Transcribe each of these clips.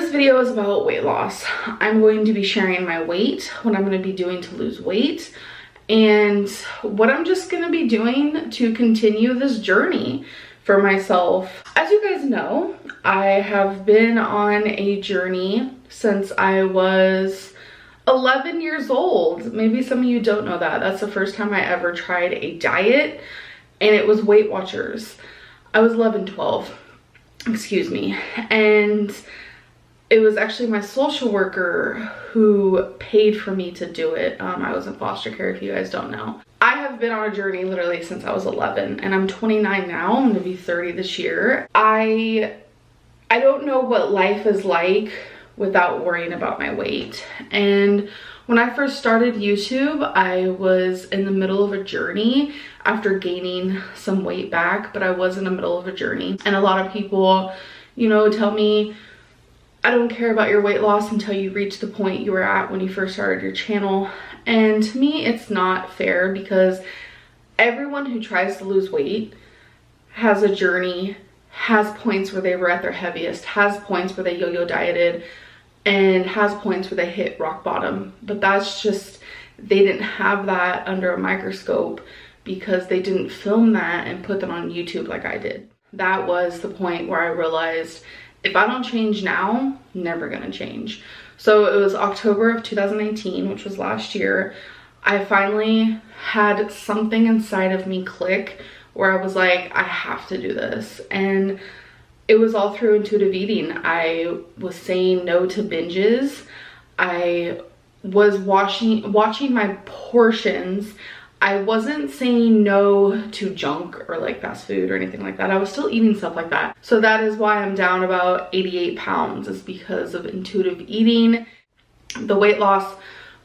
This video is about weight loss. I'm going to be sharing my weight, what I'm going to be doing to lose weight, and what I'm just going to be doing to continue this journey for myself. As you guys know, I have been on a journey since I was 11 years old. Maybe some of you don't know that. That's the first time I ever tried a diet, and it was Weight Watchers. I was 11, 12, excuse me, and it was actually my social worker who paid for me to do it. I was in foster care, if you guys don't know. I have been on a journey literally since I was 11, and I'm 29 now. I'm gonna be 30 this year. I don't know what life is like without worrying about my weight. And when I first started YouTube, I was in the middle of a journey after gaining some weight back, but I was in the middle of a journey. And a lot of people, you know, tell me, I don't care about your weight loss until you reach the point you were at when you first started your channel. And to me, it's not fair, because everyone who tries to lose weight has a journey, has points where they were at their heaviest, has points where they yo-yo dieted, and has points where they hit rock bottom. But that's just, they didn't have that under a microscope because they didn't film that and put them on YouTube like I did. That was the point where I realized, if I don't change now, never gonna change. So it was October of 2019, which was last year. I finally had something inside of me click where I was like, I have to do this. And it was all through intuitive eating. I was saying no to binges. I was watching my portions. I wasn't saying no to junk or like fast food or anything like that. I was still eating stuff like that. So that is why I'm down about 88 pounds, is because of intuitive eating. The weight loss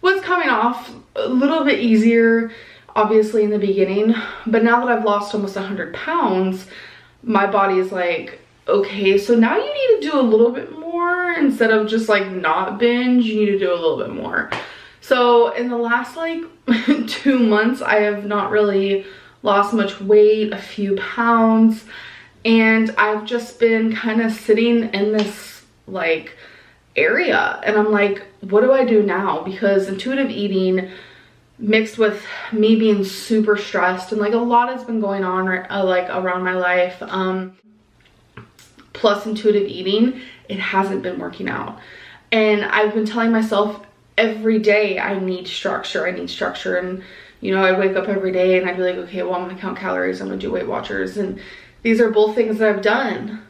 was coming off a little bit easier, obviously in the beginning, but now that I've lost almost 100 pounds, my body is like, okay, so now you need to do a little bit more. Instead of just like not binge, you need to do a little bit more. So in the last like 2 months, I have not really lost much weight, a few pounds, and I've just been kind of sitting in this like area, and I'm like, what do I do now? Because intuitive eating mixed with me being super stressed, and like a lot has been going on like around my life, plus intuitive eating, it hasn't been working out. And I've been telling myself every day, I need structure, and you know, I wake up every day and I'd be like, okay, well, I'm gonna count calories, I'm gonna do Weight Watchers, and these are both things that I've done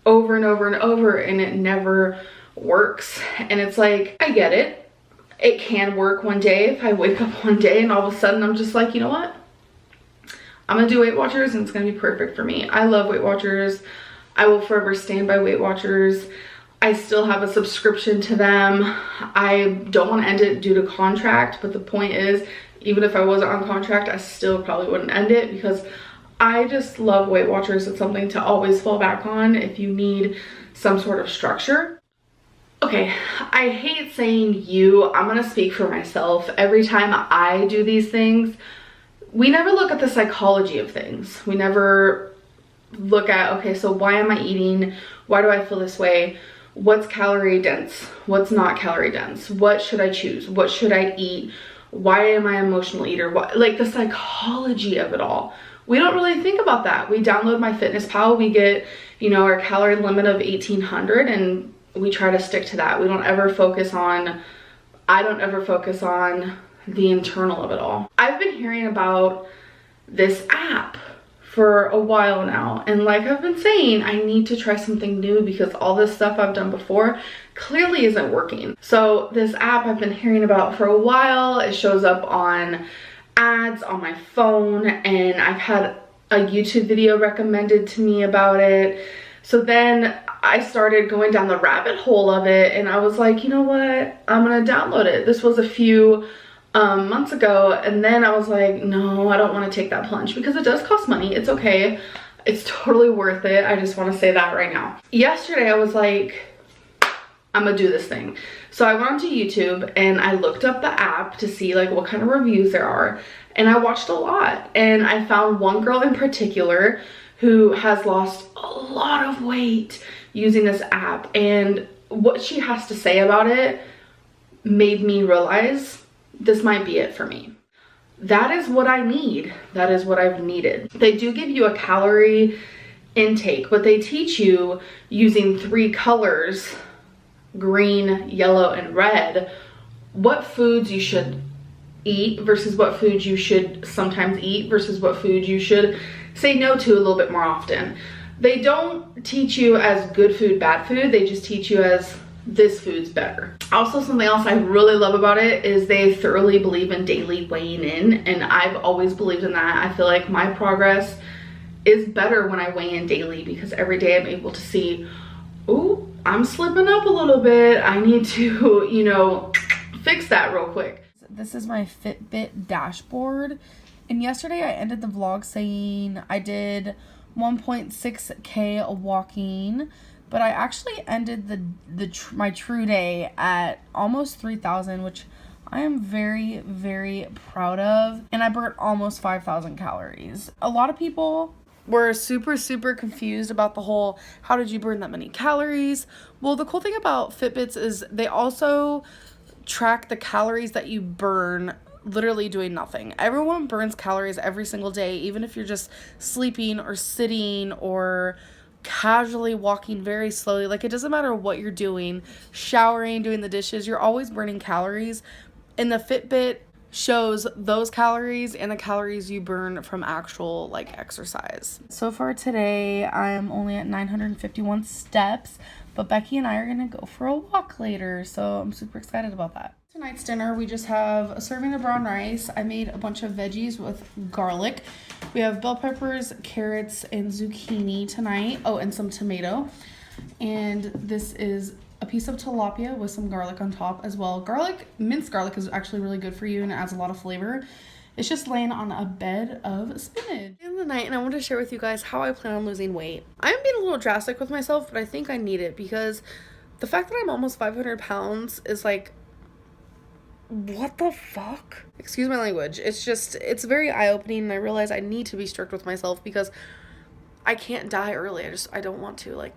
over and over and over, and it never works. And it's like, I get it, it can work one day if I wake up one day and all of a sudden I'm just like, you know what, I'm gonna do Weight Watchers and it's gonna be perfect for me. I love Weight Watchers. I will forever stand by Weight Watchers. I still have a subscription to them. I don't want to end it due to contract, but the point is, even if I wasn't on contract, I still probably wouldn't end it, because I just love Weight Watchers. It's something to always fall back on if you need some sort of structure. Okay, I hate saying you, I'm gonna speak for myself. Every time I do these things, we never look at the psychology of things. We never look at, okay, so why am I eating? Why do I feel this way? What's calorie dense? What's not calorie dense? What should I choose? What should I eat? Why am I an emotional eater? What, like the psychology of it all. We don't really think about that. We download MyFitnessPal, we get, you know, our calorie limit of 1800, and we try to stick to that. We don't ever focus on, I don't ever focus on the internal of it all. I've been hearing about this app for a while now, and like I've been saying, I need to try something new, because all this stuff I've done before clearly isn't working. So this app I've been hearing about for a while, it shows up on ads on my phone, and I've had a YouTube video recommended to me about it. So then I started going down the rabbit hole of it, and I was like, you know what, I'm gonna download it. This was a few months ago, and then I was like, no, I don't want to take that plunge, because it does cost money. It's okay, it's totally worth it. I just want to say that right now. Yesterday I was like, I'm gonna do this thing. So I went onto YouTube and I looked up the app to see like what kind of reviews there are, and I watched a lot, and I found one girl in particular who has lost a lot of weight using this app. And what she has to say about it made me realize this might be it for me. That is what I need. That is what I've needed. They do give you a calorie intake, but they teach you using 3 colors, green, yellow, and red, what foods you should eat versus what foods you should sometimes eat versus what foods you should say no to a little bit more often. They don't teach you as good food, bad food. They just teach you as this food's better. Also, something else I really love about it is they thoroughly believe in daily weighing in, and I've always believed in that. I feel like my progress is better when I weigh in daily because every day I'm able to see, oh, I'm slipping up a little bit. I need to, you know, fix that real quick. This is my Fitbit dashboard. And yesterday I ended the vlog saying I did 1.6K walking, but I actually ended my true day at almost 3,000, which I am very, very proud of. And I burnt almost 5,000 calories. A lot of people were super confused about the whole, how did you burn that many calories? Well, the cool thing about Fitbits is they also track the calories that you burn literally doing nothing. Everyone burns calories every single day, even if you're just sleeping or sitting or casually walking very slowly. Like, it doesn't matter what you're doing, showering, doing the dishes, you're always burning calories. And the Fitbit shows those calories and the calories you burn from actual like exercise. So far today, I'm only at 951 steps, but Becky and I are gonna go for a walk later, so I'm super excited about that. Tonight's dinner, we just have a serving of brown rice. I made a bunch of veggies with garlic. We have bell peppers, carrots, and zucchini tonight. Oh, and some tomato. And this is a piece of tilapia with some garlic on top as well. Minced garlic is actually really good for you and it adds a lot of flavor. It's just laying on a bed of spinach. In the night, and I want to share with you guys how I plan on losing weight. I'm being a little drastic with myself, but I think I need it because the fact that I'm almost 500 pounds is like, what the fuck? Excuse my language. It's very eye-opening, and I realize I need to be strict with myself because I can't die early. I don't want to, like.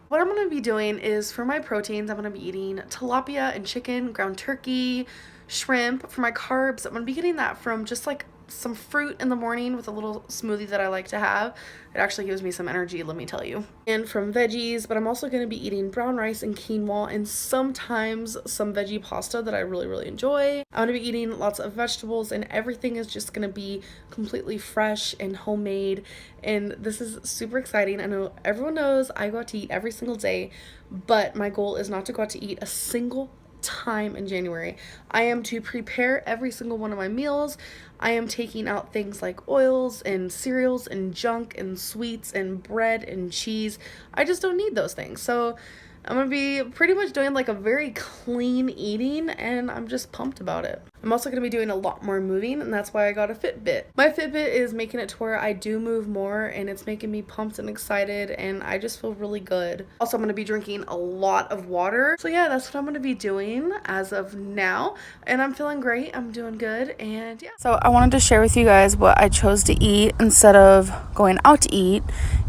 What I'm going to be doing is, for my proteins, I'm going to be eating tilapia and chicken, ground turkey, shrimp. For my carbs, I'm going to be getting that from just like some fruit in the morning with a little smoothie that I like to have. It actually gives me some energy, let me tell you. And from veggies, but I'm also going to be eating brown rice and quinoa and sometimes some veggie pasta that I really enjoy. I'm going to be eating lots of vegetables, and everything is just going to be completely fresh and homemade. And this is super exciting. I know everyone knows I go out to eat every single day, but my goal is not to go out to eat a single time in January. I am to prepare every single one of my meals. I am taking out things like oils and cereals and junk and sweets and bread and cheese. I just don't need those things. So I'm going to be pretty much doing like a very clean eating, and I'm just pumped about it. I'm also going to be doing a lot more moving, and that's why I got a Fitbit. My Fitbit is making it to where I do move more, and it's making me pumped and excited, and I just feel really good. Also, I'm going to be drinking a lot of water. So yeah, that's what I'm going to be doing as of now, and I'm feeling great. I'm doing good, and yeah. So I wanted to share with you guys what I chose to eat instead of going out to eat,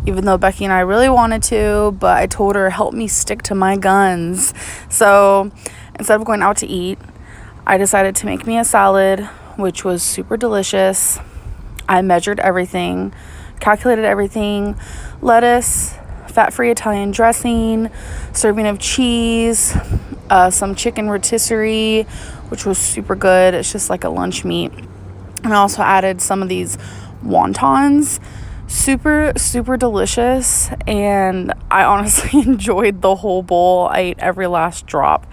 even though Becky and I really wanted to, but I told her, help me stick to my guns. So instead of going out to eat, I decided to make me a salad, which was super delicious. I measured everything, calculated everything: lettuce, fat-free Italian dressing, serving of cheese, some chicken rotisserie, which was super good. It's just like a lunch meat. And I also added some of these wontons. Super delicious, and I honestly enjoyed the whole bowl. I ate every last drop,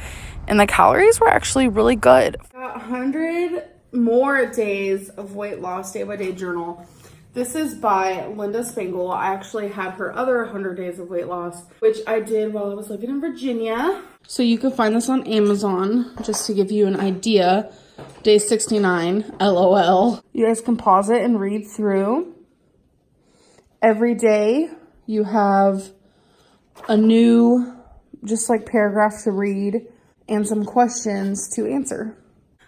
and the calories were actually really good. Got 100 more days of weight loss day by day journal. This is by Linda Spangle. I actually had her other 100 days of weight loss, which I did while I was living in Virginia. So you can find this on Amazon, just to give you an idea. Day 69, LOL. You guys can pause it and read through. Every day you have a new, just like, paragraph to read and some questions to answer.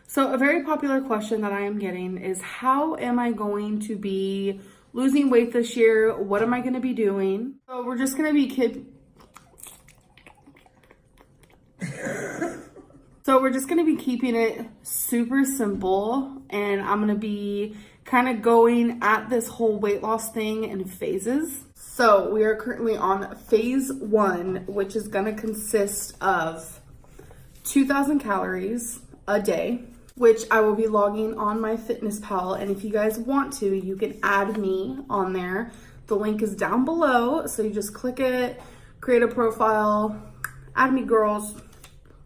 So a very popular question that I am getting is, how am I going to be losing weight this year? What am I going to be doing? So we're just going to be So we're just going to be keeping it super simple, and I'm going to be kind of going at this whole weight loss thing in phases. So we are currently on phase 1, which is going to consist of 2,000 calories a day, which I will be logging on my FitnessPal. And if you guys want to, you can add me on there. The link is down below. So you just click it, create a profile, add me, girls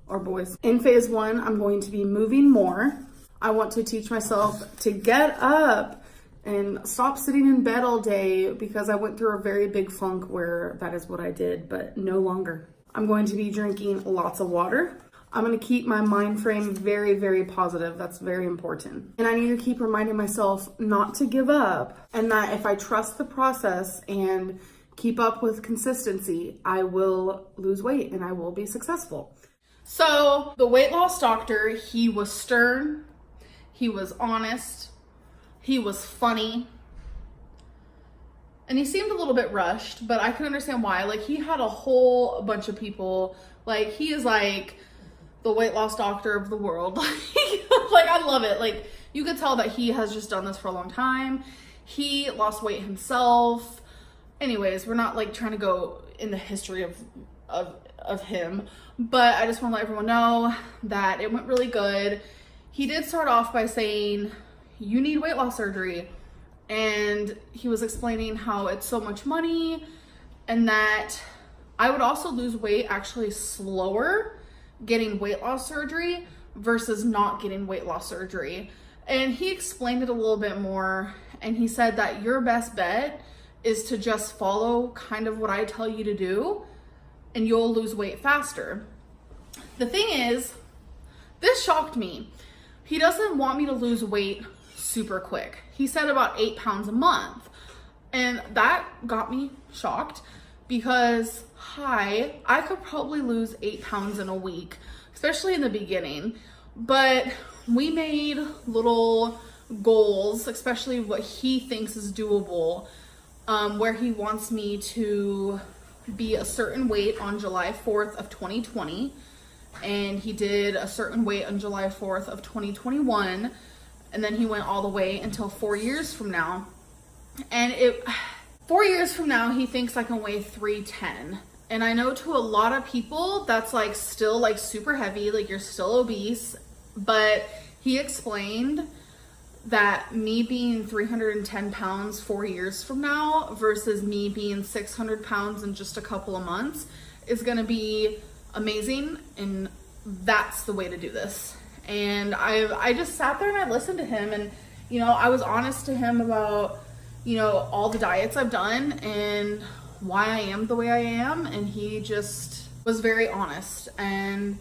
or boys. In phase 1, I'm going to be moving more. I want to teach myself to get up and stop sitting in bed all day, because I went through a very big funk where that is what I did, but no longer. I'm going to be drinking lots of water. I'm going to keep my mind frame very, very positive. That's very important. And I need to keep reminding myself not to give up, and that if I trust the process and keep up with consistency, I will lose weight and I will be successful. So the weight loss doctor, he was stern, he was honest, he was funny, and he seemed a little bit rushed, but I can understand why. Like, he had a whole bunch of people. Like, he is like the weight loss doctor of the world. Like, I love it. Like, you could tell that he has just done this for a long time. He lost weight himself. Anyways, we're not like trying to go in the history of him, but I just want to let everyone know that it went really good. He did start off by saying, you need weight loss surgery. And he was explaining how it's so much money, and that I would also lose weight actually slower getting weight loss surgery versus not getting weight loss surgery. And he explained it a little bit more, and he said that your best bet is to just follow kind of what I tell you to do, and you'll lose weight faster. The thing is, this shocked me. He doesn't want me to lose weight super quick. He said about 8 pounds a month. And that got me shocked, because I could probably lose 8 pounds in a week, especially in the beginning. But we made little goals, especially what he thinks is doable, where he wants me to be a certain weight on July 4th of 2020. And he did a certain weight on July 4th of 2021. And then he went all the way until 4 years from now. And 4 years from now, he thinks I can weigh 310. And I know to a lot of people, that's like still like super heavy, like you're still obese. But he explained that me being 310 pounds 4 years from now versus me being 600 pounds in just a couple of months is gonna be amazing. And that's the way to do this. And I just sat there and I listened to him, and, you know, I was honest to him about, you know, all the diets I've done and why I am the way I am. And he just was very honest. And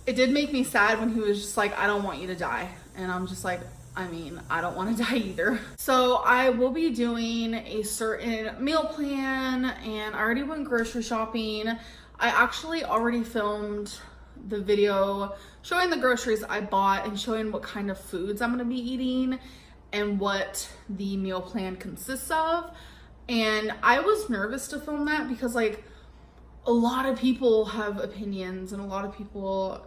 it did make me sad when he was just like, I don't want you to die. And I'm just like, I mean, I don't want to die either. So I will be doing a certain meal plan, and I already went grocery shopping. I actually already filmed the video showing the groceries I bought and showing what kind of foods I'm gonna be eating and what the meal plan consists of. And I was nervous to film that because, like, a lot of people have opinions, and a lot of people,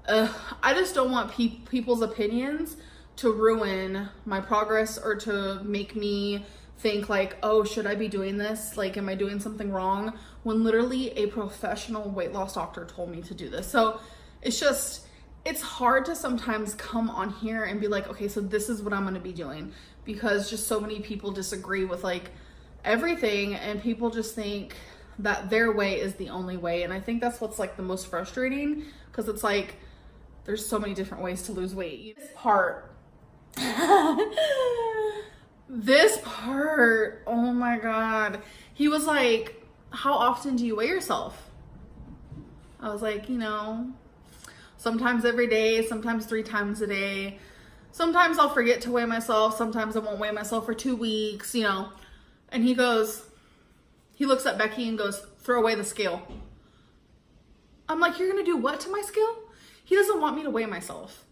I just don't want people's opinions to ruin my progress or to make me think like, oh, should I be doing this? Like, am I doing something wrong? When literally a professional weight loss doctor told me to do this. So it's hard to sometimes come on here and be like, okay, so this is what I'm gonna be doing, because just so many people disagree with like everything, and people just think that their way is the only way. And I think that's what's like the most frustrating, because it's like, there's so many different ways to lose weight. This part, oh my God. He was like, how often do you weigh yourself? I was like, you know, sometimes every day, sometimes 3 times a day. Sometimes I'll forget to weigh myself. Sometimes I won't weigh myself for 2 weeks, you know. And he looks at Becky and goes, throw away the scale. I'm like, you're gonna do what to my scale? He doesn't want me to weigh myself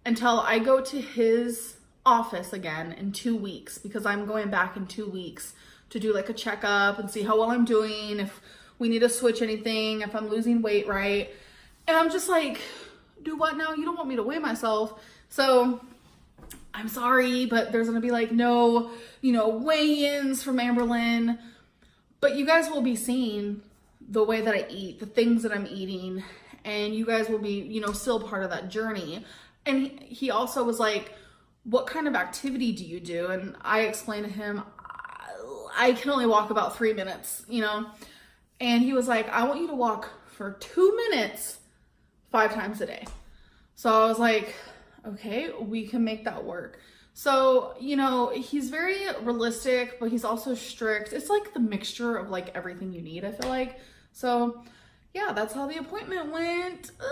until I go to his office again in 2 weeks, because I'm going back in 2 weeks to do like a checkup and see how well I'm doing, if we need to switch anything, if I'm losing weight right. And I'm just like, do what now? You don't want me to weigh myself. So I'm sorry, but there's gonna be like no, weigh-ins from Amberlynn. But you guys will be seeing the way that I eat, the things that I'm eating, and you guys will be, still part of that journey. And he also was like, what kind of activity do you do? And I explained to him, I can only walk about 3 minutes, And he was like, I want you to walk for 2 minutes 5 times a day. So I was like, okay, we can make that work. So, he's very realistic, but he's also strict. It's like the mixture of like everything you need, I feel like. So yeah, that's how the appointment went.